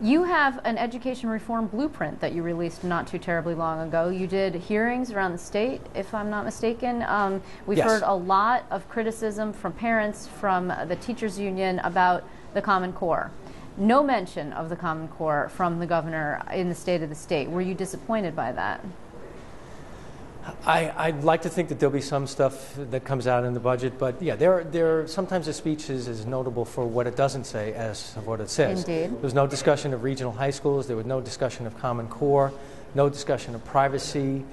You have an education reform blueprint that you released not too terribly long ago. You did hearings around the state, if I'm not mistaken. We've Yes. heard a lot of criticism from parents, from the teachers union about the Common Core. No mention of the Common Core from the governor in the State of the State. Were you disappointed by that? I'd like to think that there'll be some stuff that comes out in the budget, but yeah, there sometimes the speech is notable for what it doesn't say as of what it says. Indeed. There was no discussion of regional high schools. There was no discussion of Common Core, no discussion of privacy,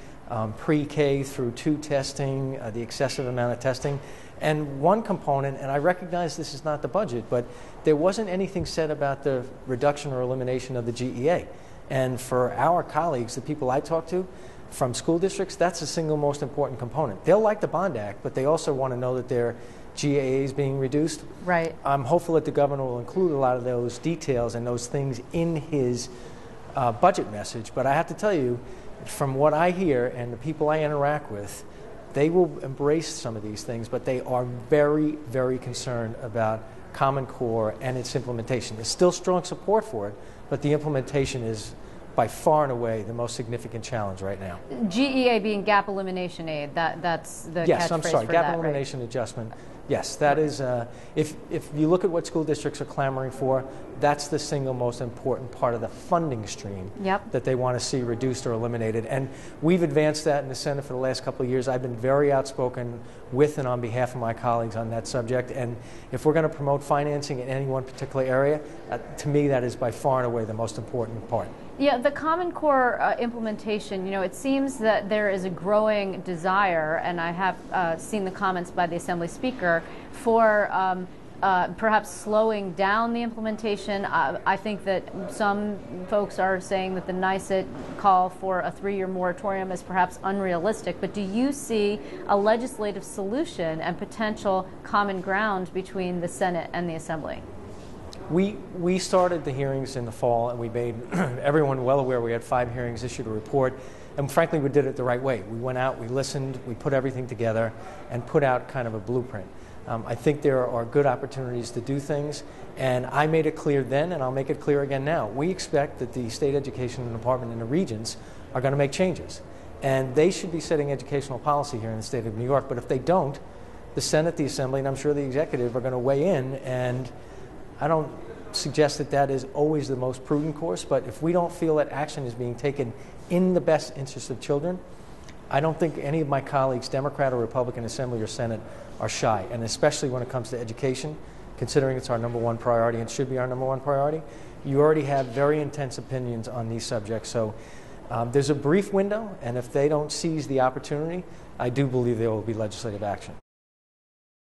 pre-K through 2 testing, the excessive amount of testing. And one component, and I recognize this is not the budget, but there wasn't anything said about the reduction or elimination of the GEA. And for our colleagues, the people I talk to, from school districts, that's the single most important component. They'll like the Bond Act, but they also want to know that their GAA is being reduced. Right. I'm hopeful that the governor will include a lot of those details and those things in his budget message. But I have to tell you, from what I hear and the people I interact with, they will embrace some of these things, but they are very, very concerned about Common Core and its implementation. There's still strong support for it, but the implementation is by far and away the most significant challenge right now. GEA being gap elimination aid, that's the yes, I'm catchphrase sorry, for gap that, elimination adjustment. Yes, that is, if you look at what school districts are clamoring for, that's the single most important part of the funding stream that they want to see reduced or eliminated. And we've advanced that in the Senate for the last couple of years. I've been very outspoken with and on behalf of my colleagues on that subject. And if we're going to promote financing in any one particular area, to me that is by far and away the most important part. Yeah, the Common Core implementation, you know, it seems that there is a growing desire, and I have seen the comments by the Assembly Speaker, for perhaps slowing down the implementation. I think that some folks are saying that the NICET call for a 3-year moratorium is perhaps unrealistic, but do you see a legislative solution and potential common ground between the Senate and the Assembly? We started the hearings in the fall, and we made everyone well aware. We had 5 hearings, issued a report, and frankly, we did it the right way. We went out, we listened, we put everything together, and put out kind of a blueprint. I think there are good opportunities to do things, and I made it clear then, and I'll make it clear again now. We expect that the state education department and the regions are going to make changes, and they should be setting educational policy here in the state of New York. But if they don't, the Senate, the Assembly, and I'm sure the executive are going to weigh in, and I don't suggest that that is always the most prudent course, but if we don't feel that action is being taken in the best interest of children, I don't think any of my colleagues, Democrat or Republican, Assembly or Senate, are shy, and especially when it comes to education, considering it's our #1 priority and should be our #1 priority. You already have very intense opinions on these subjects, so there's a brief window, and if they don't seize the opportunity, I do believe there will be legislative action.